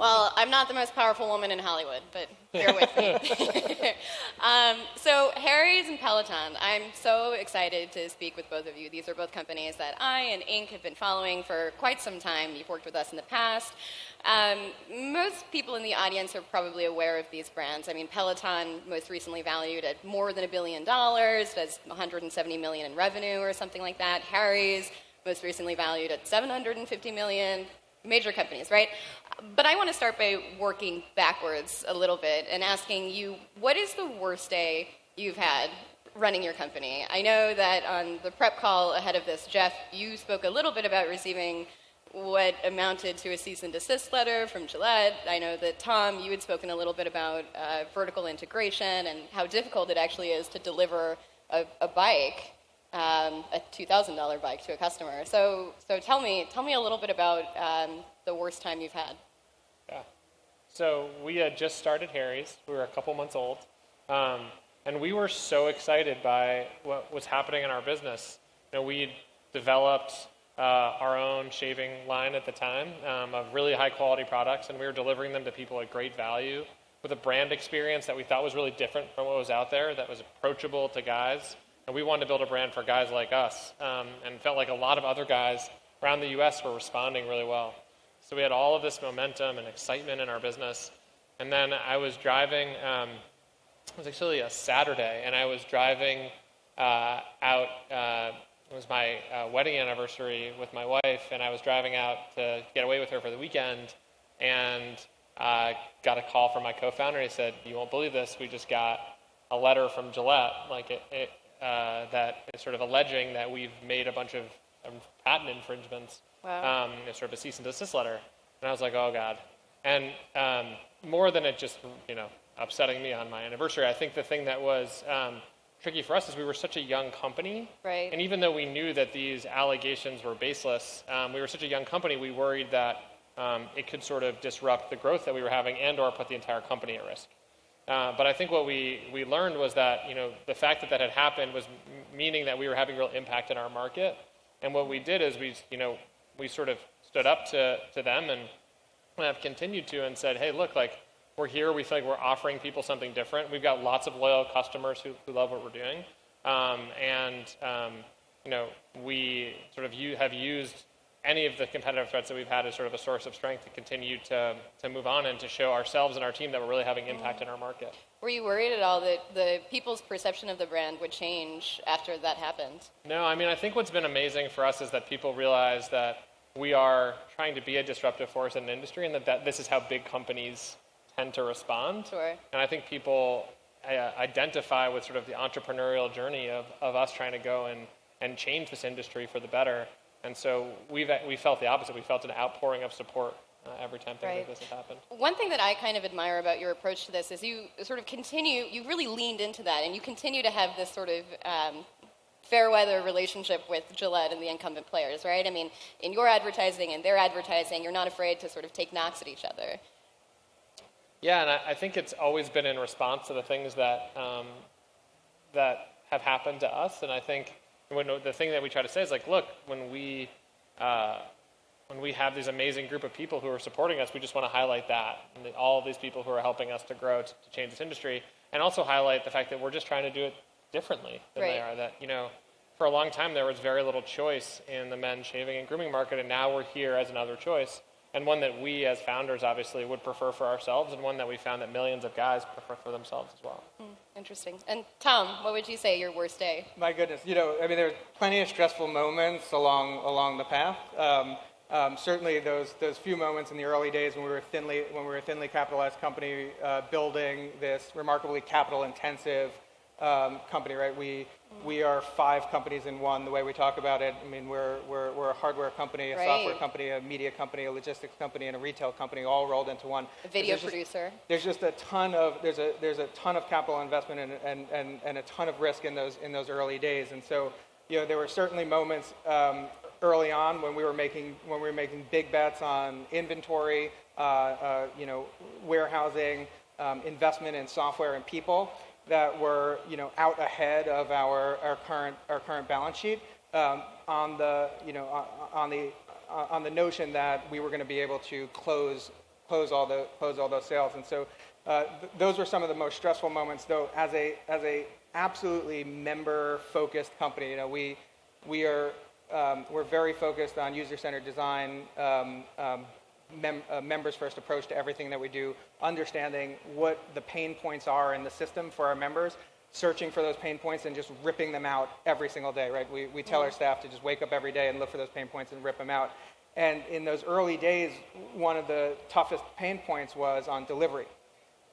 Well, I'm not the most powerful woman in Hollywood, but bear with me. So Harry's and Peloton, I'm so excited to speak with both of you. These are both companies that I and Inc. have been following for quite some time. You've worked with us in the past. Most people in the audience are probably aware of these brands. I mean, Peloton, most recently valued at more than $1 billion, does $170 million in revenue or something like that. Harry's, most recently valued at $750 million. Major companies, right? But I want to start by working backwards a little bit and asking you, what is the worst day you've had running your company? I know that on the prep call ahead of this, Jeff, you spoke a little bit about receiving what amounted to a cease and desist letter from Gillette. I know that, Tom, you had spoken a little bit about vertical integration and how difficult it actually is to deliver a bike, a $2,000 bike to a customer. So tell me a little bit about the worst time you've had. Yeah. So we had just started Harry's. We were a couple months old. And we were so excited by what was happening in our business. You know, we developed our own shaving line at the time of really high quality products, and we were delivering them to people at great value with a brand experience that we thought was really different from what was out there, that was approachable to guys. And we wanted to build a brand for guys like us, and felt like a lot of other guys around the US were responding really well. So we had all of this momentum and excitement in our business. And then I was driving, it was actually a Saturday, and I was driving out, it was my wedding anniversary with my wife, and I was driving out to get away with her for the weekend, and got a call from my co-founder, and he said, "You won't believe this, we just got a letter from Gillette, that is sort of alleging that we've made a bunch of patent infringements." Wow. Sort of a cease and desist letter. And I was like, oh God. And more than it just, upsetting me on my anniversary, I think the thing that was tricky for us is we were such a young company. Right. And even though we knew that these allegations were baseless, we were such a young company, we worried that it could sort of disrupt the growth that we were having and or put the entire company at risk. But I think what we learned was that, the fact that had happened was meaning that we were having real impact in our market. And what we did is we sort of stood up to them and have continued to and said, hey, look, we're here. We feel like we're offering people something different. We've got lots of loyal customers who love what we're doing. We sort of have used any of the competitive threats that we've had as sort of a source of strength to continue to move on and to show ourselves and our team that we're really having impact in our market. Were you worried at all that the people's perception of the brand would change after that happened? No, I think what's been amazing for us is that people realize that we are trying to be a disruptive force in an industry, and that this is how big companies tend to respond. Sure. And I think people identify with sort of the entrepreneurial journey of us trying to go and change this industry for the better. And so we felt the opposite. We felt an outpouring of support every time things like this have happened. One thing that I kind of admire about your approach to this is you sort of you really leaned into that, and you continue to have this sort of fair weather relationship with Gillette and the incumbent players, right? I mean, in your advertising and their advertising, you're not afraid to sort of take knocks at each other. Yeah, and I think it's always been in response to the things that have happened to us. And I think the thing that we try to say is look, when we have this amazing group of people who are supporting us, we just want to highlight that, and all of these people who are helping us to grow, to change this industry, and also highlight the fact that we're just trying to do it differently than they are. That, for a long time there was very little choice in the men's shaving and grooming market, and now we're here as another choice, and one that we as founders obviously would prefer for ourselves, and one that we found that millions of guys prefer for themselves as well. Interesting. And Tom, what would you say your worst day? My goodness, there were plenty of stressful moments along the path. Certainly those few moments in the early days when we were a thinly capitalized company, building this remarkably capital intensive company, right? We are 5 companies in one, the way we talk about it. I mean, we're a hardware company, a software company, a media company, a logistics company, and a retail company, all rolled into one. A video producer. There's just a ton of capital investment and a ton of risk in those early days. And so, there were certainly moments early on when we were making big bets on inventory, warehousing, investment in software and people that were out ahead of our current balance sheet, on the notion that we were going to be able to close close all those sales. And so those were some of the most stressful moments, though. As a absolutely member-focused company, you know, we're very focused on user-centered design, members-first approach to everything that we do, understanding what the pain points are in the system for our members, searching for those pain points and just ripping them out every single day, right? We tell our staff to just wake up every day and look for those pain points and rip them out. And in those early days, one of the toughest pain points was on delivery.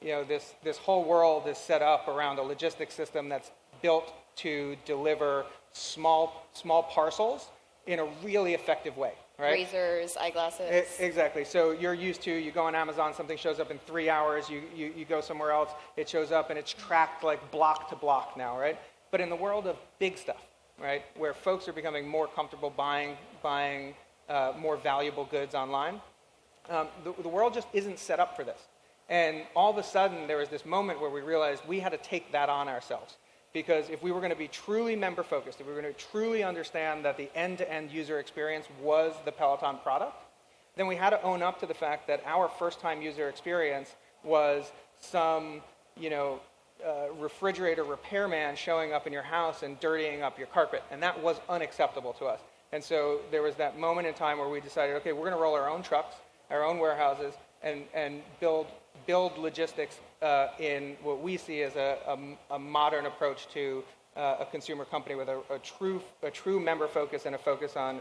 You know, this whole world is set up around a logistics system that's built to deliver small parcels in a really effective way, right? Razors, eyeglasses. Exactly. So you're used to, you go on Amazon, something shows up in 3 hours, you go somewhere else, it shows up and it's tracked like block to block now, right? But in the world of big stuff, right, where folks are becoming more comfortable buying more valuable goods online, the world just isn't set up for this. And all of a sudden, there was this moment where we realized we had to take that on ourselves. Because if we were going to be truly member-focused, if we were going to truly understand that the end-to-end user experience was the Peloton product, then we had to own up to the fact that our first-time user experience was some, refrigerator repairman showing up in your house and dirtying up your carpet. And that was unacceptable to us. And so there was that moment in time where we decided, okay, we're going to roll our own trucks, our own warehouses, and build logistics in what we see as a modern approach to a consumer company with a true member focus and a focus on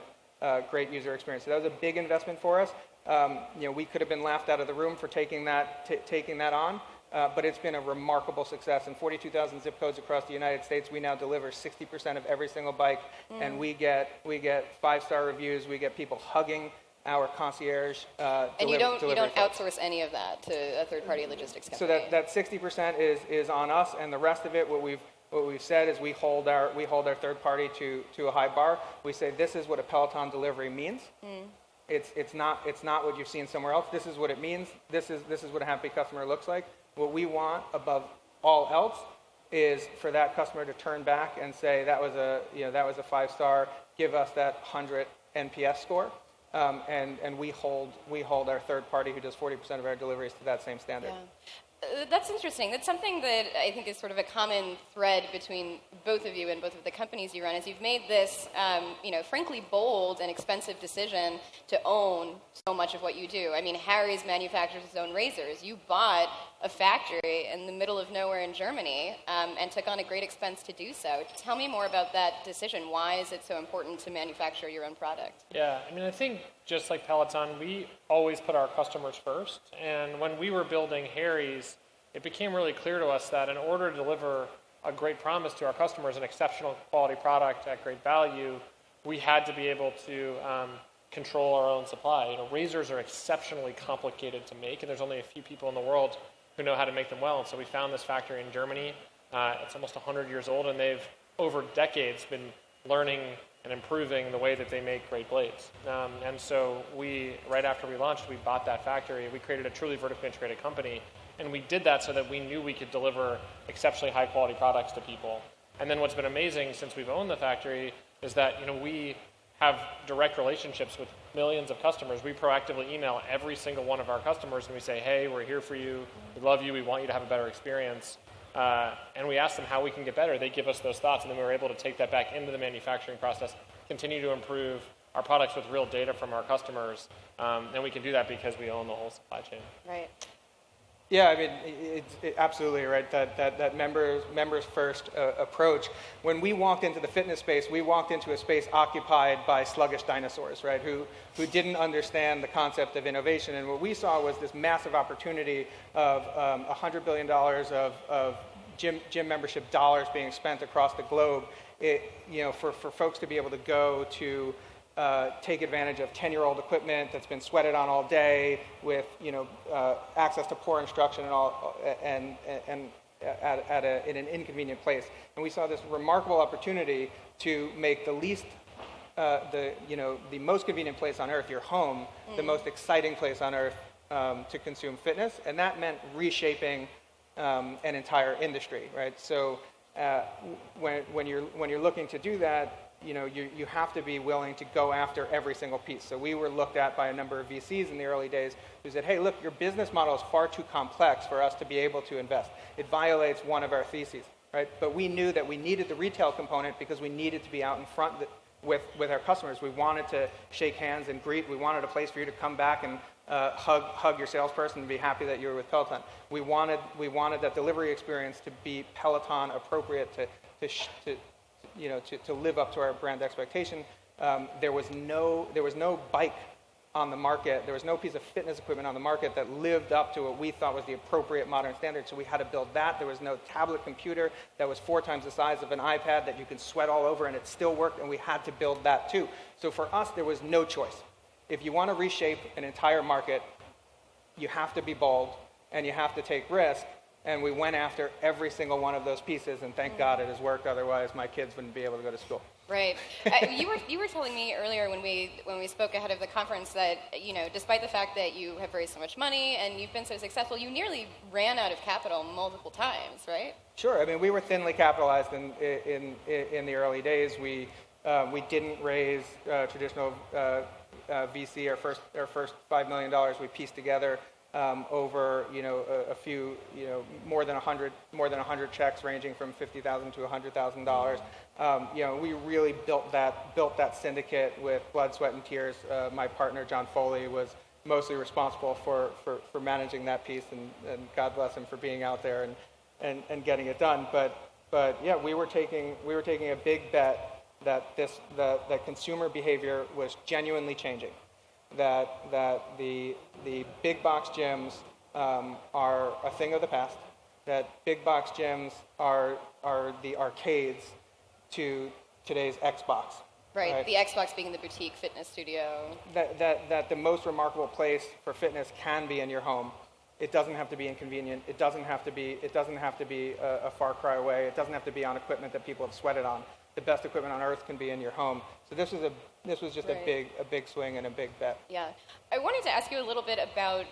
great user experience. So that was a big investment for us. We could have been laughed out of the room for taking that on, but it's been a remarkable success. In 42,000 zip codes across the United States, we now deliver 60% of every single bike, and we get 5-star reviews. We get people hugging our concierge. And you don't outsource any of that to a third-party logistics company. So that 60% is on us, and the rest of it, what we've said is we hold our third party to a high bar. We say this is what a Peloton delivery means. It's not what you've seen somewhere else. This is what it means. This is what a happy customer looks like. What we want above all else is for that customer to turn back and say that was a 5-star. Give us that 100 NPS score. And we hold our third party who does 40% of our deliveries to that same standard. Yeah. That's interesting. That's something that I think is sort of a common thread between both of you and both of the companies you run, is you've made this, frankly bold and expensive decision to own so much of what you do. I mean, Harry's manufactures his own razors. You bought a factory in the middle of nowhere in Germany and took on a great expense to do so. Tell me more about that decision. Why is it so important to manufacture your own product? Yeah, I mean, I think just like Peloton, we always put our customers first. And when we were building Harry's, it became really clear to us that in order to deliver a great promise to our customers, an exceptional quality product at great value, we had to be able to control our own supply. Razors are exceptionally complicated to make, and there's only a few people in the world who know how to make them well. And so we found this factory in Germany. It's almost 100 years old, and they've, over decades, been learning and improving the way that they make great blades. And so right after we launched, we bought that factory. We created a truly vertically integrated company, and we did that so that we knew we could deliver exceptionally high-quality products to people. And then what's been amazing since we've owned the factory is that we have direct relationships with millions of customers. We proactively email every single one of our customers, and we say, hey, we're here for you. We love you. We want you to have a better experience. And we ask them how we can get better. They give us those thoughts, and then we were able to take that back into the manufacturing process, continue to improve our products with real data from our customers. And we can do that because we own the whole supply chain. Right. Yeah, I mean, it's absolutely right, that members first approach. When we walked into the fitness space, we walked into a space occupied by sluggish dinosaurs, right, who didn't understand the concept of innovation. And what we saw was this massive opportunity of $100 billion of gym membership dollars being spent across the globe, for folks to be able to go to take advantage of 10-year-old equipment that's been sweated on all day with access to poor instruction and all, and in an inconvenient place. And we saw this remarkable opportunity to make the most convenient place on earth, your home, the most exciting place on earth to consume fitness, and that meant reshaping an entire industry, right? So when you're looking to do that, you have to be willing to go after every single piece. So we were looked at by a number of VCs in the early days who said, hey, look, your business model is far too complex for us to be able to invest. It violates one of our theses, right? But we knew that we needed the retail component because we needed to be out in front with our customers. We wanted to shake hands and greet. We wanted a place for you to come back and hug your salesperson and be happy that you were with Peloton. We wanted that delivery experience to be Peloton appropriate to live up to our brand expectation. There was no bike on the market. There was no piece of fitness equipment on the market that lived up to what we thought was the appropriate modern standard. So we had to build that. There was no tablet computer that was 4 times the size of an iPad that you could sweat all over and it still worked, and we had to build that too. So for us, there was no choice. If you want to reshape an entire market, you have to be bold and you have to take risk. And we went after every single one of those pieces, and thank God it has worked. Otherwise, my kids wouldn't be able to go to school. Right. You were telling me earlier when we spoke ahead of the conference that despite the fact that you have raised so much money and you've been so successful, you nearly ran out of capital multiple times, right? Sure. I mean, we were thinly capitalized in the early days. We didn't raise traditional VC. Our first $5 million we pieced together over a few more than 100 checks ranging from $50,000 to $100,000. We really built that syndicate with blood, sweat, and tears. My partner John Foley was mostly responsible for managing that piece, and God bless him for being out there and getting it done. But yeah, we were taking a big bet that consumer behavior was genuinely changing. That the big box gyms are a thing of the past. That big box gyms are the arcades to today's Xbox. Right. The Xbox being the boutique fitness studio. That the most remarkable place for fitness can be in your home. It doesn't have to be inconvenient. It doesn't have to be a far cry away. It doesn't have to be on equipment that people have sweated on. The best equipment on earth can be in your home. So this was just right. a big swing and a big bet. Yeah, I wanted to ask you a little bit about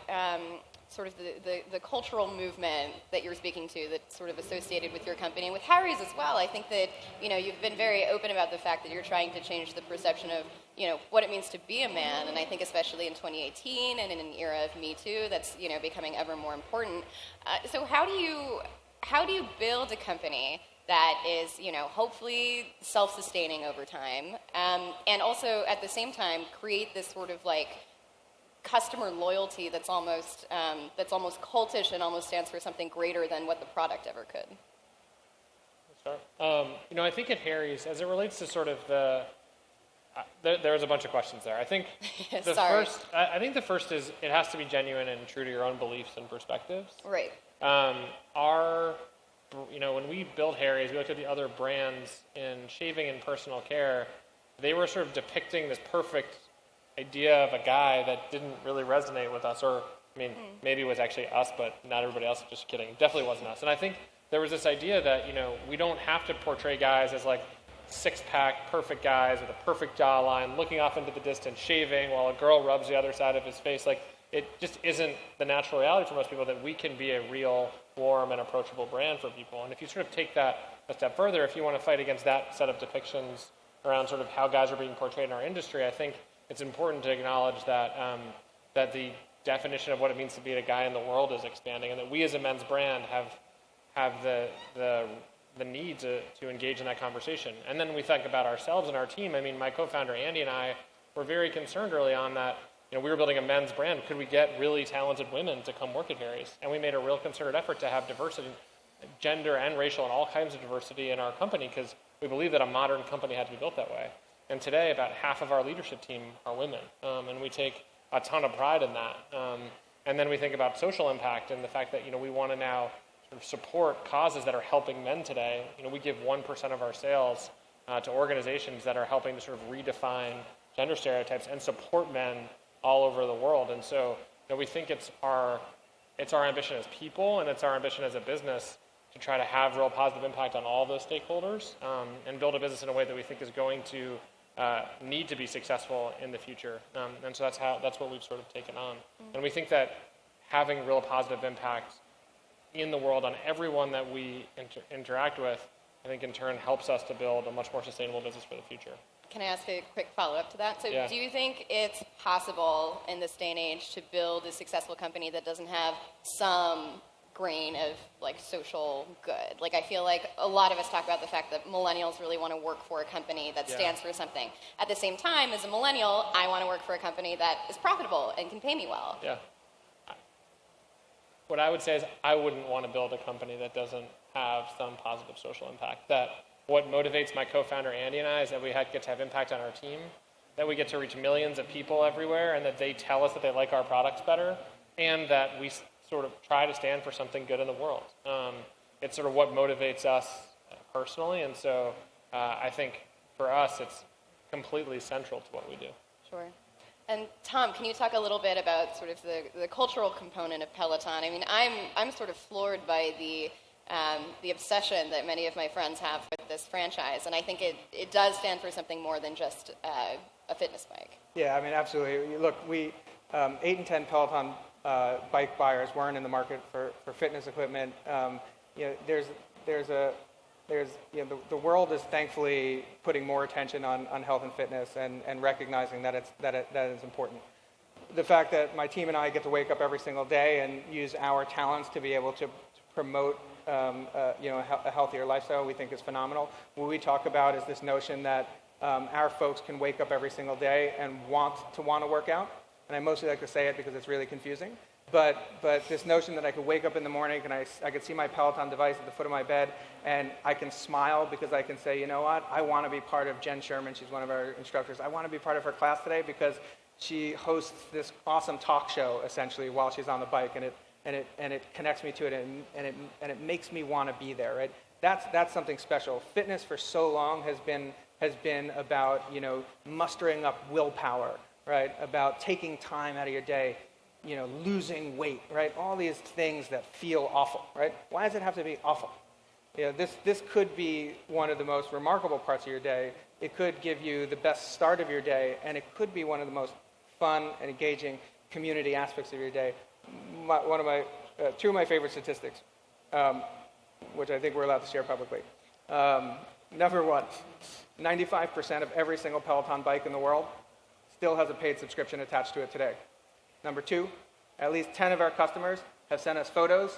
sort of the cultural movement that you're speaking to that's sort of associated with your company and with Harry's as well. I think that you've been very open about the fact that you're trying to change the perception of what it means to be a man, and I think especially in 2018 and in an era of Me Too, that's becoming ever more important. So how do you build a company that is, hopefully self-sustaining over time, and also at the same time create this sort of like customer loyalty that's almost cultish and almost stands for something greater than what the product ever could? I think at Harry's, as it relates to sort of there's a bunch of questions there. I think the first is it has to be genuine and true to your own beliefs and perspectives. Right. When we built Harry's, we looked at the other brands in shaving and personal care. They were sort of depicting this perfect idea of a guy that didn't really resonate with us, or maybe it was actually us, but not everybody else. Just kidding. It definitely wasn't us. And I think there was this idea that we don't have to portray guys as like six-pack perfect guys with a perfect jawline, looking off into the distance, shaving while a girl rubs the other side of his face. Like, it just isn't the natural reality for most people that we can be a real, warm, and approachable brand for people. And if you sort of take that a step further, if you want to fight against that set of depictions around sort of how guys are being portrayed in our industry, I think it's important to acknowledge that that the definition of what it means to be a guy in the world is expanding, and that we as a men's brand have the need to engage in that conversation. And then we think about ourselves and our team. I mean, my co-founder Andy and I were very concerned early on that we were building a men's brand. Could we get really talented women to come work at Harry's? And we made a real concerted effort to have diversity, gender and racial, and all kinds of diversity in our company, because we believe that a modern company had to be built that way. And today, about half of our leadership team are women, and we take a ton of pride in that. And then we think about social impact and the fact that we want to now sort of support causes that are helping men today. We give 1% of our sales to organizations that are helping to sort of redefine gender stereotypes and support men all over the world. And so we think it's our ambition as people, and it's our ambition as a business to try to have real positive impact on all those stakeholders, and build a business in a way that we think is going to need to be successful in the future. And so that's what we've sort of taken on. And we think that having real positive impact in the world on everyone that we interact with I think in turn helps us to build a much more sustainable business for the future. Can I ask a quick follow-up to that? So Yeah. do you think it's possible in this day and age to build a successful company that doesn't have some grain of like social good? Like I feel like a lot of us talk about the fact that millennials really want to work for a company that stands for something. At the same time, as a millennial, I want to work for a company that is profitable and can pay me well. Yeah. What I would say is I wouldn't want to build a company that doesn't have some positive social impact. That what motivates my co-founder Andy and I is that we get to have impact on our team, that we get to reach millions of people everywhere, and that they tell us that they like our products better, and that we sort of try to stand for something good in the world. It's sort of what motivates us personally, and so I think for us it's completely central to what we do. Sure. And Tom, can you talk a little bit about sort of the cultural component of Peloton? I mean, I'm sort of floored by the obsession that many of my friends have with this franchise, and I think it does stand for something more than just a fitness bike. Yeah, I mean, absolutely. Look, we 8 in 10 Peloton bike buyers weren't in the market for fitness equipment. The world is thankfully putting more attention on health and fitness and recognizing that that is important. The fact that my team and I get to wake up every single day and use our talents to be able to promote a healthier lifestyle, we think is phenomenal. What we talk about is this notion that our folks can wake up every single day and want to work out. And I mostly like to say it because it's really confusing. But this notion that I could wake up in the morning and I could see my Peloton device at the foot of my bed and I can smile because I can say, you know what, I want to be part of Jen Sherman. She's one of our instructors. I want to be part of her class today because she hosts this awesome talk show essentially while she's on the bike, and it connects me to it, and it makes me want to be there. Right? That's something special. Fitness for so long has been about mustering up willpower, right? About taking time out of your day. Losing weight, right? All these things that feel awful, right? Why does it have to be awful? This could be one of the most remarkable parts of your day. It could give you the best start of your day, and it could be one of the most fun and engaging community aspects of your day. Two of my favorite statistics, which I think we're allowed to share publicly. Number one, 95% of every single Peloton bike in the world still has a paid subscription attached to it today. Number two, at least 10 of our customers have sent us photos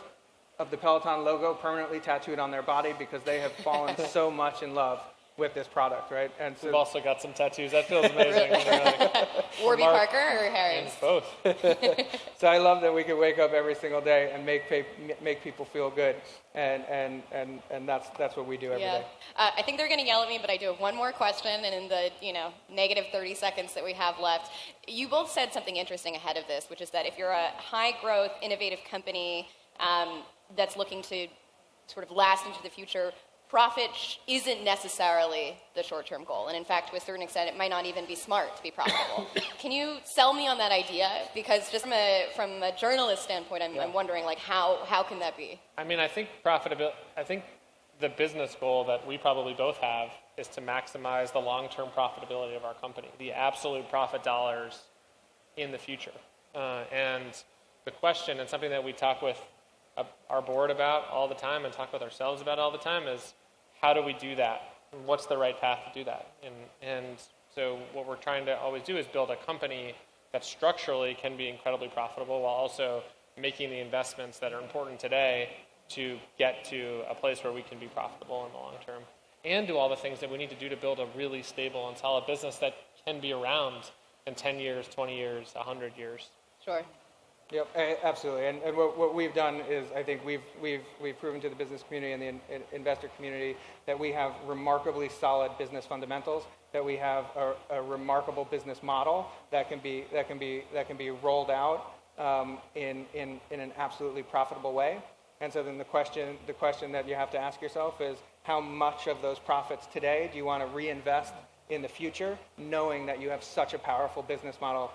of the Peloton logo permanently tattooed on their body because they have fallen so much in love with this product, right? And so we've also got some tattoos. That feels amazing. Warby Parker or Harry's? Both. So I love that we can wake up every single day and make people feel good, and that's what we do every day. I think they're going to yell at me, but I do have one more question, and in the negative 30 seconds that we have left, you both said something interesting ahead of this, which is that if you're a high-growth, innovative company that's looking to sort of last into the future, profit isn't necessarily the short-term goal. And in fact, to a certain extent, it might not even be smart to be profitable. Can you sell me on that idea? Because just from a journalist standpoint, I'm wondering, like, how can that be? I mean, I think the business goal that we probably both have is to maximize the long-term profitability of our company, the absolute profit dollars in the future. And the question, and something that we talk with our board about all the time and talk with ourselves about all the time, is how do we do that? What's the right path to do that? And so what we're trying to always do is build a company that structurally can be incredibly profitable while also making the investments that are important today to get to a place where we can be profitable in the long term, and do all the things that we need to do to build a really stable and solid business that can be around in 10 years, 20 years, 100 years. Sure. Yep, absolutely. And what we've done is, I think we've proven to the business community and the investor community that we have remarkably solid business fundamentals, that we have a remarkable business model that can be rolled out in an absolutely profitable way. And so then the question that you have to ask yourself is, how much of those profits today do you want to reinvest in the future, knowing that you have such a powerful business model,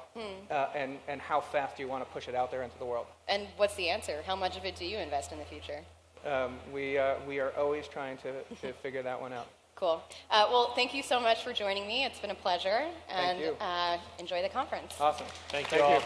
and how fast do you want to push it out there into the world? And what's the answer? How much of it do you invest in the future? We are always trying to figure that one out. Cool. Well, thank you so much for joining me. It's been a pleasure. Thank you. Enjoy the conference. Awesome. Thank you all.